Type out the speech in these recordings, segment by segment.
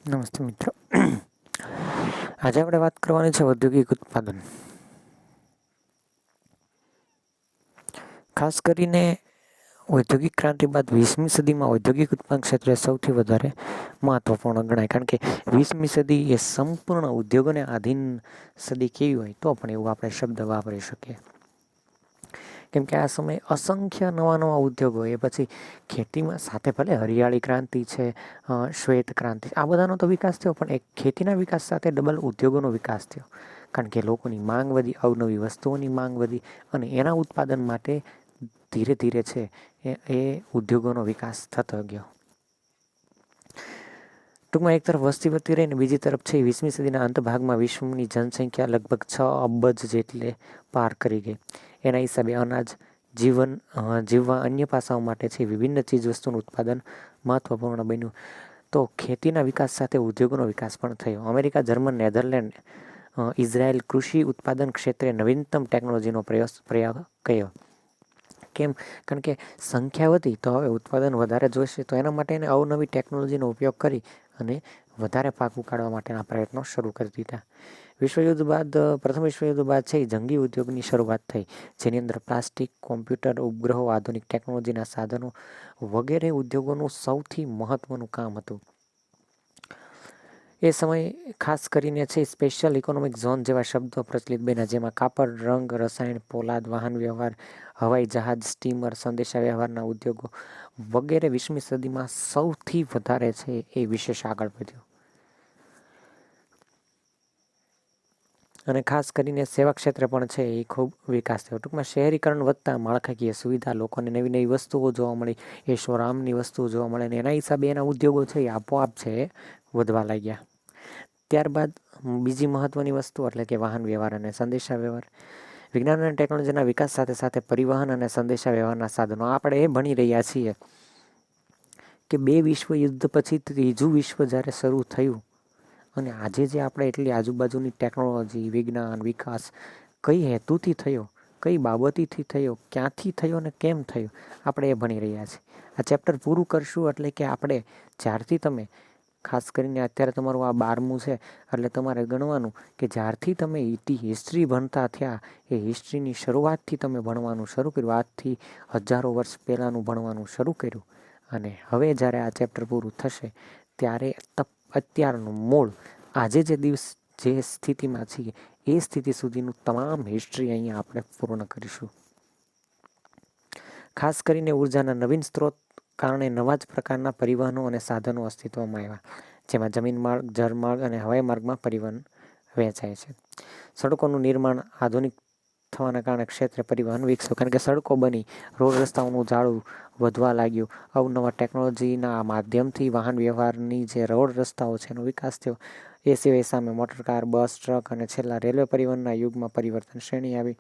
નમસ્તે મિત્રો. આજે આપણે વાત કરવાની છે ઔદ્યોગિક ઉત્પાદન. ખાસ કરીને ઔદ્યોગિક ક્રાંતિ બાદ 20મી સદીમાં ઔદ્યોગિક ઉત્પાદન ક્ષેત્રે સૌથી વધારે મહત્વપૂર્ણ ગણાય. કારણ કે 20મી સદી એ સંપૂર્ણ ઉદ્યોગોને આધીન સદી કેવી હોય તો પણ એવું આપણે શબ્દ વાપરી શકીએ. કેમ કે આ સમયે અસંખ્ય નવા ઉદ્યોગો, એ પછી ખેતીમાં સાથે ભલે હરિયાળી ક્રાંતિ છે, શ્વેત ક્રાંતિ, આ બધાનો તો વિકાસ થયો, પણ એક ખેતીના વિકાસ સાથે ડબલ ઉદ્યોગોનો વિકાસ થયો. કારણ કે લોકોની માંગ વધી, અવનવી વસ્તુઓની માંગ વધી, અને એના ઉત્પાદન માટે ધીરે ધીરે છે એ ઉદ્યોગોનો વિકાસ થતો ગયો. ટૂંકમાં એક તરફ વસ્તી વધતી રહી ને બીજી તરફ છે 20મી સદીના અંત ભાગમાં વિશ્વની જનસંખ્યા લગભગ 6 અબજ જેટલે પાર કરી ગઈ. એના હિસાબે અનાજ, જીવવા અન્ય પાસાઓ માટે છે વિભિન્ન ચીજવસ્તુનું ઉત્પાદન મહત્વપૂર્ણ બન્યું. તો ખેતીના વિકાસ સાથે ઉદ્યોગોનો વિકાસ પણ થયો. અમેરિકા, જર્મન, નેધરલેન્ડ, ઇઝરાયલ કૃષિ ઉત્પાદન ક્ષેત્રે નવીનતમ ટેકનોલોજીનો પ્રયોગ કર્યો. કેમ? કારણ કે સંખ્યા વધી તો હવે ઉત્પાદન વધારે જોઈશે, તો એના માટે એને અવનવી ટેકનોલોજીનો ઉપયોગ કરી અને વધારે પાક ઉગાડવા માટેના પ્રયત્નો શરૂ કરી દીધા. પ્રથમ વિશ્વયુદ્ધ બાદ છે જંગી ઉદ્યોગની શરૂઆત થઈ, જેની અંદર પ્લાસ્ટિક, કોમ્પ્યુટર, ઉપગ્રહો, આધુનિક ટેકનોલોજીના સાધનો વગેરે ઉદ્યોગોનું સૌથી મહત્વનું કામ હતું. એ સમયે ખાસ કરીને છે સ્પેશિયલ ઇકોનોમિક ઝોન જેવા શબ્દો પ્રચલિત બન્યા, જેમાં કાપડ, રંગ, રસાયણ, પોલાદ, વાહન વ્યવહાર, હવાઈ જહાજ, સ્ટીમર, સંદેશા વ્યવહારના ઉદ્યોગો વગેરે 20મી સદીમાં સૌથી વધારે છે એ વિશેષ આગળ વધ્યો. અને ખાસ કરીને સેવા ક્ષેત્રે પણ છે એ ખૂબ વિકાસ થયો. ટૂંકમાં શહેરીકરણ વધતા માળખાકીય સુવિધા, લોકોને નવી નવી વસ્તુઓ જોવા મળી, એશોરામની વસ્તુઓ જોવા મળે, અને એના હિસાબે એના ઉદ્યોગો છે એ આપોઆપ છે એ વધવા લાગ્યા. ત્યારબાદ બીજી મહત્વની વસ્તુ એટલે કે વાહન વ્યવહાર અને સંદેશા વ્યવહાર. વિજ્ઞાન અને ટેકનોલોજીના વિકાસ સાથે સાથે પરિવહન અને સંદેશા વ્યવહારના સાધનો. આપણે એ ભણી રહ્યા છીએ કે 2 વિશ્વયુદ્ધ પછી ત્રીજું વિશ્વ જ્યારે શરૂ થયું, અને આજે જે આપણે એટલી આજુબાજુની ટેકનોલોજી, વિજ્ઞાન, વિકાસ કઈ હેતુથી થયો, કઈ બાબતીથી થયો, ક્યાંથી થયો અને કેમ થયો, આપણે એ ભણી રહ્યા છીએ. આ ચેપ્ટર પૂરું કરશું એટલે કે આપણે જ્યારથી તમે, ખાસ કરીને અત્યારે તમારું આ 12મું છે, એટલે તમારે ગણવાનું કે જ્યારથી તમે હિસ્ટ્રી ભણતા થયા, એ હિસ્ટ્રીની શરૂઆતથી તમે ભણવાનું શરૂ કર્યું, આજથી હજારો વર્ષ પહેલાંનું ભણવાનું શરૂ કર્યું, અને હવે જ્યારે આ ચેપ્ટર પૂરું થશે ત્યારે અત્યારનું મૂળ આજે જે સ્થિતિમાં છીએ એ સ્થિતિ સુધીનું તમામ હિસ્ટ્રી અહીંયા આપણે પૂર્ણ કરીશું. ખાસ કરીને ઉર્જાના નવીન સ્ત્રોત કારણે નવા જ પ્રકારના પરિવહનો અને સાધનો અસ્તિત્વમાં આવ્યા, જેમાં જમીન માર્ગ, જળમાર્ગ અને હવાઈ માર્ગમાં પરિવહન વહેંચાય છે. સડકોનું નિર્માણ આધુનિક થવાના કારણે ક્ષેત્રે પરિવહન વિકસ્યું, કારણ કે સડકો બની, રોડ રસ્તાઓનું જાળું વધવા લાગ્યું, અવનવા ટેકનોલોજીના માધ્યમથી વાહન વ્યવહારની જે રોડ રસ્તાઓ છે એનો વિકાસ થયો. એ સિવાય સામે મોટરકાર, બસ, ટ્રક અને છેલ્લા રેલવે પરિવહનના યુગમાં પરિવર્તન શ્રેણી આવી.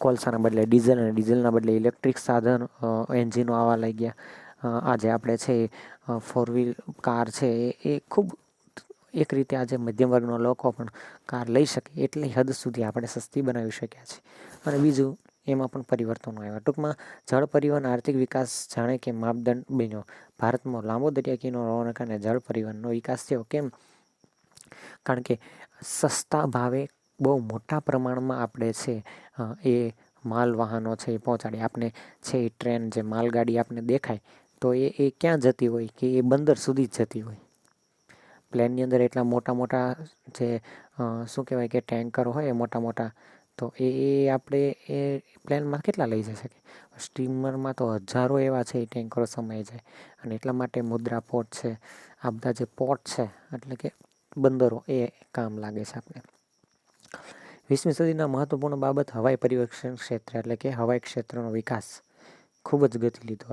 કોલસાના બદલે ડીઝલ અને ડીઝલના બદલે ઇલેક્ટ્રિક એન્જિનો આવવા લાગ્યા. આજે આપણે છે 4 વ્હીલ કાર છે એ ખૂબ એક રીતે આજે મધ્યમ વર્ગના લોકો પણ કાર લઈ શકે એટલી હદ સુધી આપણે સસ્તી બનાવી શક્યા છીએ. અને બીજું, એમાં પણ પરિવર્તનો આવ્યા. ટૂંકમાં જળ પરિવહન આર્થિક વિકાસ જાણે કે માપદંડ બન્યો. ભારતમાં લાંબો દરિયા કિનારો હોવાના કારણે જળ પરિવહનનો વિકાસ થયો. કેમ? કારણ કે સસ્તા ભાવે બહુ મોટા પ્રમાણમાં આપણે છે એ માલ વાહનો છે એ પહોંચાડી. આપણે છે એ ટ્રેન, જે માલગાડી આપણને દેખાય તો એ ક્યાં જતી હોય કે એ બંદર સુધી જ જતી હોય. પ્લેનની અંદર એટલા મોટા જે શું કહેવાય કે ટેન્કર હોય મોટા મોટા, તો એ આપણે એ પ્લેનમાં કેટલા લઈ જઈ શકીએ. સ્ટીમરમાં તો હજારો એવા છે એ ટેન્કરો સમાઈ જાય. અને એટલા માટે મુદ્રા પોર્ટ છે, આ બધા જે પોર્ટ છે એટલે કે બંદરો, એ કામ લાગે છે આપણે. 20મી સદીના મહત્વપૂર્ણ બાબત હવાઈ પરિવહન ક્ષેત્ર એટલે કે હવાઈ ક્ષેત્રનો વિકાસ ખૂબ જ ગતિ લીધો.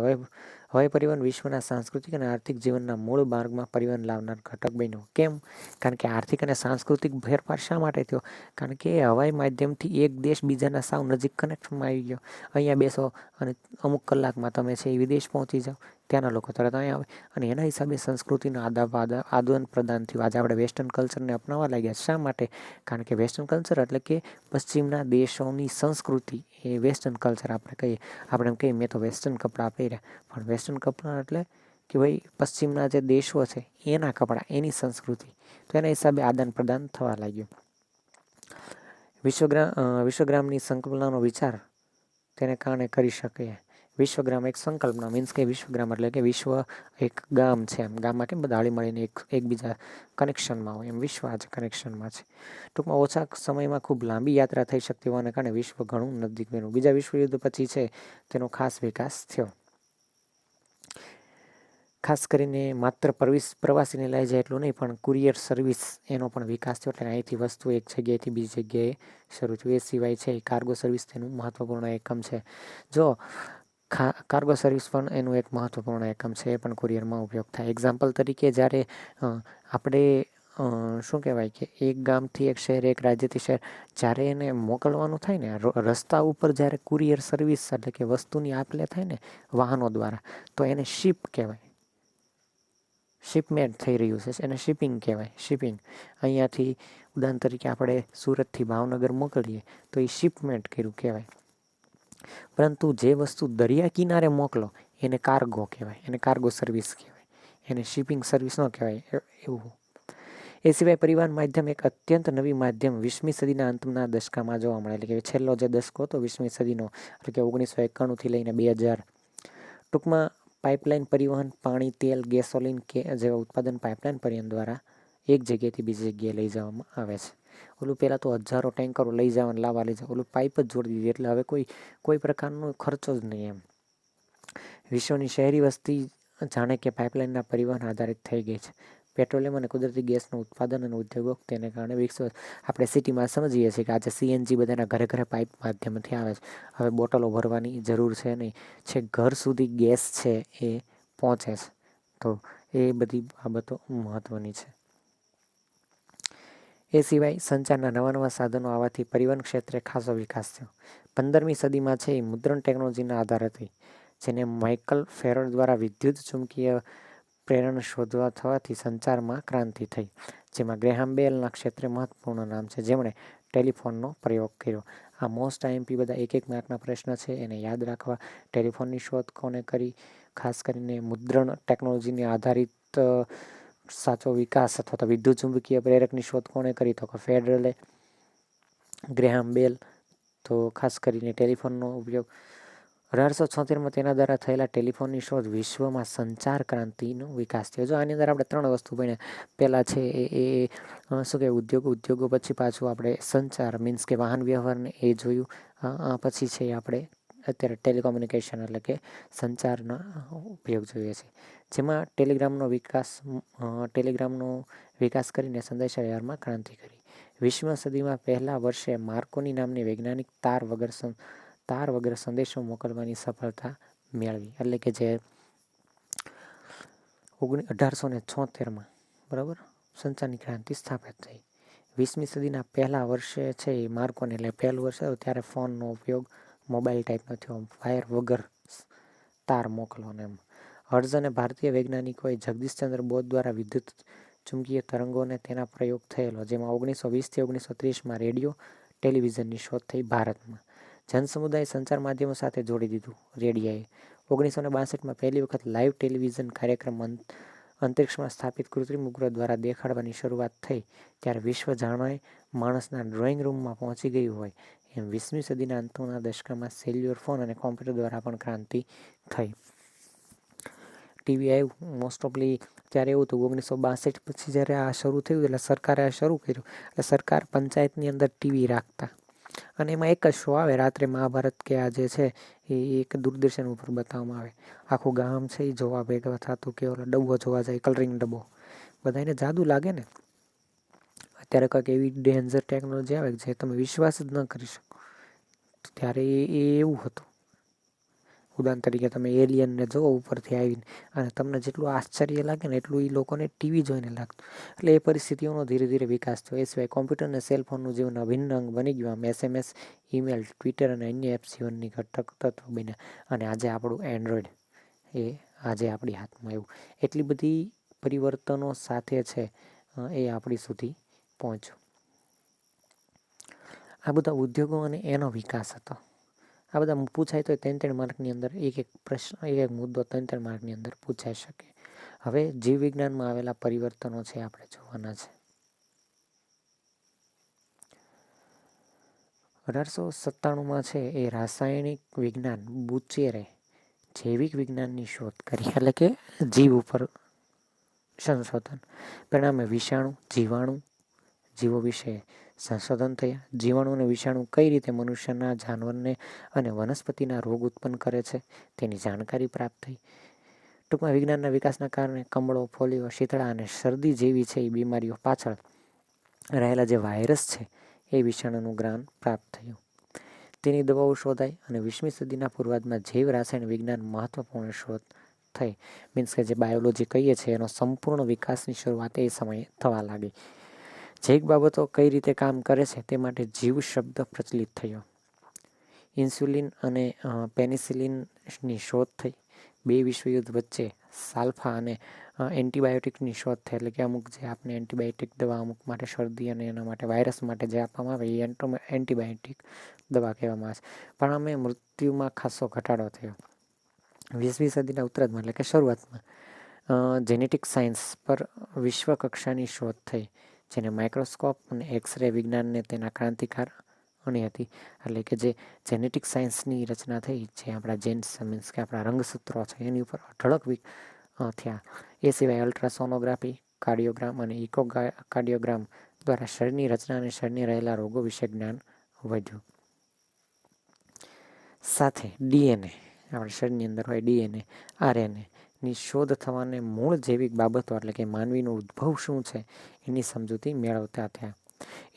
હવાઈ પરિવહન વિશ્વના સાંસ્કૃતિક અને આર્થિક જીવનના મૂળ માર્ગમાં પરિવહન લાવનાર ઘટક બન્યો. કેમ? કારણ કે આર્થિક અને સાંસ્કૃતિક ફેરફાર શા માટે થયો? કારણ કે હવાઈ માધ્યમથી એક દેશ બીજાના સાવ નજીક કનેક્શનમાં આવી ગયો. અહીંયા બેસો અને અમુક કલાકમાં તમે છે એ વિદેશ પહોંચી જાઓ. ત્યાંના લોકો તરત અહીંયા આવે, અને એના હિસાબે સંસ્કૃતિના આદાન પ્રદાન થયું. આજે આપણે વેસ્ટર્ન કલ્ચરને અપનાવવા લાગ્યા. શા માટે? કારણ કે વેસ્ટર્ન કલ્ચર એટલે કે પશ્ચિમના દેશોની સંસ્કૃતિ, એ વેસ્ટર્ન કલ્ચર આપણે કહીએ. આપણે એમ કહીએ મેં તો વેસ્ટર્ન કપડાં પહેર્યા, પણ વેસ્ટર્ન કપડાં એટલે કે ભાઈ પશ્ચિમના જે દેશો છે એના કપડાં, એની સંસ્કૃતિ, તો એના હિસાબે આદાન પ્રદાન થવા લાગ્યું. વિશ્વગ્રામની સંકલ્પનાનો વિચાર તેને કારણે કરી શકીએ. વિશ્વગ્રામ એક સંકલ્પના, મીન્સ કે વિશ્વગ્રામ એટલે કે વિશ્વ એક ગામ છે. એમ ગામમાં કેમ બધા હળી મળીને એકબીજા કનેક્શનમાં હોય, એમ વિશ્વ આજે કનેક્શનમાં છે. ટૂંકમાં ઓછા સમયમાં ખૂબ લાંબી યાત્રા થઈ શકતી હોવાને કારણે વિશ્વ ઘણું નજીક બન્યું. બીજા વિશ્વયુદ્ધ પછી છે તેનો ખાસ વિકાસ થયો. ખાસ કરીને માત્ર પ્રવાસીને લઈ જાય એટલું નહીં, પણ કુરિયર સર્વિસ એનો પણ વિકાસ થયો. એટલે અહીંથી વસ્તુ એક જગ્યાએથી બીજી જગ્યાએ શરૂ થયું. એ સિવાય છે કાર્ગો સર્વિસ તેનું મહત્વપૂર્ણ એકમ છે. જો કાર્ગો સર્વિસ પણ એનું એક મહત્વપૂર્ણ એકમ છે, એ પણ કુરિયરમાં ઉપયોગ થાય. એક્ઝામ્પલ તરીકે જ્યારે આપણે શું કહેવાય કે એક ગામથી એક શહેર, એક રાજ્યથી શહેર, જ્યારે એને મોકલવાનું થાય ને રસ્તા ઉપર, જ્યારે કુરિયર સર્વિસ એટલે કે વસ્તુની આપ લે થાય ને વાહનો દ્વારા, તો એને શિપ કહેવાય. શિપમેન્ટ થઈ રહ્યું છે એને શિપિંગ કહેવાય. શિપિંગ અહીંયાથી ઉદાહરણ તરીકે આપણે સુરતથી ભાવનગર મોકલીએ તો એ શિપમેન્ટ કર્યું કહેવાય. પરંતુ જે વસ્તુ દરિયા કિનારે મોકલો એને કાર્ગો કહેવાય, એને કાર્ગો સર્વિસ કહેવાય, એને શિપિંગ સર્વિસ ન કહેવાય. એવું. એ સિવાય પરિવહન માધ્યમ એક અત્યંત નવી માધ્યમ 20મી સદીના અંતના દશકામાં જોવા મળે. એટલે કે છેલ્લો જે દશકો હતો 20મી સદીનો, એટલે કે 1991થી લઈને 2000. ટૂંકમાં પાઇપલાઇન પરિવહન, પાણી, તેલ, ગેસોલિન કે જેવા ઉત્પાદન પાઇપલાઇન પરિવહન દ્વારા એક જગ્યાએથી બીજી જગ્યાએ લઈ જવામાં આવે છે. ઓલું પહેલાં તો હજારો ટેન્કરો લઈ જવાને લાવવા લઈ જવા, ઓલું પાઇપ જ જોડી દીધી, એટલે હવે કોઈ પ્રકારનો ખર્ચો જ નહીં. એમ વિશ્વની શહેરી વસ્તી જાણે કે પાઇપલાઇનના પરિવહન આધારિત થઈ ગઈ છે. પેટ્રોલિયમ અને કુદરતી ગેસનું ઉત્પાદન અને ઉદ્યોગો તેને કારણે વિકસો. આપણે સિટીમાં સમજીએ છીએ કે આજે CNG બધાના ઘરે ઘરે પાઇપ માધ્યમથી આવે છે. હવે બોટલો ભરવાની જરૂર છે નહીં, છે ઘર સુધી ગેસ છે એ પહોંચે છે. તો એ બધી બાબતો મહત્ત્વની છે. એ સિવાય સંચારના નવા સાધનો આવવાથી પરિવહન ક્ષેત્રે ખાસો વિકાસ થયો. 15મી સદીમાં છે એ મુદ્રણ ટેકનોલોજીના આધારે થઈ, જેને માઇકલ ફેરાડે દ્વારા વિદ્યુત ચુંબકીય પ્રેરણ શોધવા થવાથી સંચારમાં ક્રાંતિ થઈ, જેમાં ગ્રેહામ બેલના ક્ષેત્રે મહત્વપૂર્ણ નામ છે, જેમણે ટેલિફોનનો પ્રયોગ કર્યો. આ મોસ્ટ IMP બધા એક માર્કના પ્રશ્ન છે, એને યાદ રાખવા. ટેલિફોનની શોધ કોને કરી? ખાસ કરીને મુદ્રણ ટેકનોલોજીને આધારિત સાચો વિકાસ અથવા તો વિદ્યુત ચુંબકીય પ્રેરકની શોધ કોણે કરી? તો કે ફેડરલે. ગ્રેહામ બેલ તો ખાસ કરીને ટેલિફોનનો ઉપયોગ. 1876માં તેના દ્વારા થયેલા ટેલિફોનની શોધ વિશ્વમાં સંચાર ક્રાંતિનો વિકાસ થયો. જો આની અંદર આપણે 3 વસ્તુ ભણ્યા. પહેલાં છે એ શું કહેવાય ઉદ્યોગો પછી પાછું આપણે સંચાર મીન્સ કે વાહન વ્યવહારને એ જોયું. પછી છે આપણે અત્યારે ટેલિકોમ્યુનિકેશન એટલે કે સંચારના ઉપયોગ જોઈએ છે, જેમાં ટેલિગ્રામનો વિકાસ કરીને સંદેશાવ્યવહારમાં ક્રાંતિ કરી. 20મી સદીમાં પહેલા વર્ષે માર્કોની નામની વૈજ્ઞાનિક તાર વગર સંદેશો મોકલવાની સફળતા મેળવી. એટલે કે જે 1876માં બરાબર સંચારની ક્રાંતિ સ્થાપિત થઈ. 20મી સદીના પહેલા વર્ષે છે એ માર્કોની એટલે પહેલું વર્ષ આવ્યું ત્યારે ફોનનો ઉપયોગ મોબાઈલ ટાઈપનો થયો, વાયર વગર તાર મોકલવાનો. એમ હર્ટ્ઝ અને ભારતીય વૈજ્ઞાનિકોએ જગદીશચંદ્ર બોઝ દ્વારા વિદ્યુત ચુંબકીય તરંગોને તેના પ્રયોગ થયેલો, જેમાં 1920થી 1930માં રેડિયો ટેલિવિઝનની શોધ થઈ ભારતમાં. જનસમુદાય સંચાર માધ્યમો સાથે જોડી દીધું રેડિયાએ. 1962માં પહેલી વખત લાઇવ ટેલિવિઝન કાર્યક્રમ અંતરિક્ષમાં સ્થાપિત કૃત્રિમ ઉપગ્રહ દ્વારા દેખાડવાની શરૂઆત થઈ. ત્યારે વિશ્વ જાણે માણસના ડ્રોઈંગ રૂમમાં પહોંચી ગયું હોય એમ. 20મી સદીના અંતના દશકમાં સેલ્યુલર ફોન અને કોમ્પ્યુટર દ્વારા પણ ક્રાંતિ થઈ. ટીવી આવ્યું મોસ્ટ ઓફલી. ત્યારે એવું હતું 1962 પછી જ્યારે આ શરૂ થયું એટલે સરકારે આ શરૂ કર્યું. એટલે સરકાર પંચાયતની અંદર ટીવી રાખતા અને એમાં એક જ શો આવે રાત્રે, મહાભારત કે આ જે છે એ એક દૂરદર્શન ઉપર બતાવવામાં આવે. આખું ગામ છે એ જોવા ભેગા થતું, કે ઓલો ડબ્બો જોવા જાય, કલરિંગ ડબ્બો. બધાને જાદુ લાગે ને. અત્યારે કંઈક એવી ડેન્જર ટેકનોલોજી આવે જે તમે વિશ્વાસ જ ન કરી શકો. ત્યારે એ એવું હતું. ઉદાહરણ તરીકે તમે એલિયનને જુઓ ઉપરથી આવીને, અને તમને જેટલું આશ્ચર્ય લાગે ને એટલું એ લોકોને ટીવી જોઈને લાગતું. એટલે એ પરિસ્થિતિઓનો ધીરે ધીરે વિકાસ થયો. એ સિવાય કોમ્પ્યુટર અને સેલફોનનું જીવન અભિન્ન અંગ બની ગયું. આમ SMS, ઈમેલ, ટ્વિટર અને અન્ય એપ્સ જીવનની ઘટક તત્વ બન્યા. અને આજે આપણું એન્ડ્રોઈડ એ આજે આપણી હાથમાં એવું એટલી બધી પરિવર્તનો સાથે છે એ આપણી સુધી પહોંચ્યું. આ બધા ઉદ્યોગો અને એનો વિકાસ હતો. આ બધા પૂછાય તો 3 માર્કની અંદર એક પ્રશ્ન, એક મુદ્દો 3 માર્કની અંદર પૂછાઈ શકે. હવે જીવ વિજ્ઞાનમાં આવેલા પરિવર્તનો છે આપણે જોવાના છે. 1897માં છે એ રાસાયણિક વિજ્ઞાન બુચેરે જૈવિક વિજ્ઞાનની શોધ કરી, એટલે કે જીવ ઉપર સંશોધન. પરિણામે વિષાણુ, જીવાણુ, જીવો વિશે સંશોધન થયા. જીવાણુ અને વિષાણુ કઈ રીતે મનુષ્યના, જાનવરને અને વનસ્પતિના રોગ ઉત્પન્ન કરે છે તેની જાણકારી પ્રાપ્ત થઈ. ટૂંકમાં વિજ્ઞાનના વિકાસના કારણે કમળો, ફોલિયો, શીતળા અને શરદી જેવી છે એ બીમારીઓ પાછળ રહેલા જે વાયરસ છે એ વિષાણુનું જ્ઞાન પ્રાપ્ત થયું. તેની દવાઓ શોધાઈ અને 20મી સદીના પૂર્વાર્ધમાં જૈવ રસાયણ વિજ્ઞાન મહત્વપૂર્ણ શોધ થઈ. મીન્સ કે જે બાયોલોજી કહીએ છીએ એનો સંપૂર્ણ વિકાસની શરૂઆત એ સમયે થવા લાગી. જૈવિક બાબતો કઈ રીતે કામ કરે છે તે માટે જીવ શબ્દ પ્રચલિત થયો. ઇન્સ્યુલિન અને પેનિસિલિનની શોધ થઈ. 2 વિશ્વયુદ્ધ વચ્ચે સાલ્ફા અને એન્ટીબાયોટિકની શોધ થઈ, એટલે કે અમુક જે આપણે એન્ટીબાયોટિક દવા અમુક માટે શરદી અને એના માટે વાયરસ માટે જે આપવામાં આવે એ એન્ટીબાયોટિક દવા કહેવામાં આવે છે. પણ આમે મૃત્યુમાં ખાસો ઘટાડો થયો. 20મી સદીના ઉત્તરાર્ધમાં એટલે કે શરૂઆતમાં જેનેટિક સાયન્સ પર વિશ્વ કક્ષાની શોધ થઈ, જેને માઇક્રોસ્કોપ અને એક્સ-રે વિજ્ઞાનને તેના ક્રાંતિકાર ગણી હતી. એટલે કે જે જેનેટિક સાયન્સની રચના થઈ, જે આપણા જેન્સ મીન્સ કે આપણા રંગસૂત્રો છે એની ઉપર અઢળક થયા. એ સિવાય અલ્ટ્રાસોનોગ્રાફી, કાર્ડિયોગ્રામ અને ઇકોકાર્ડિયોગ્રામ દ્વારા શરીરની રચના અને શરીરમાં રહેલા રોગો વિશે જ્ઞાન વધ્યું. સાથે ડીએનએ, આપણા શરીરની અંદર હોય ડીએનએ, આરએનએ ની શોધ થવાને મૂળ જૈવિક બાબતો એટલે કે માનવીનો ઉદ્ભવ શું છે એની સમજૂતી મેળવતા થયા.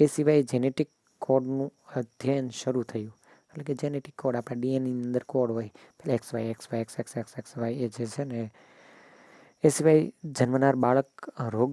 એ સિવાય જેનેટિક કોડનું અધ્યયન શરૂ થયું. એટલે કે જેનેટિક કોડ આપણા ડીએનએની અંદર કોડ હોય, પેલા XY, XY, XX, XXY એ જે છે ને. એ સિવાય જન્મનાર બાળક રોગ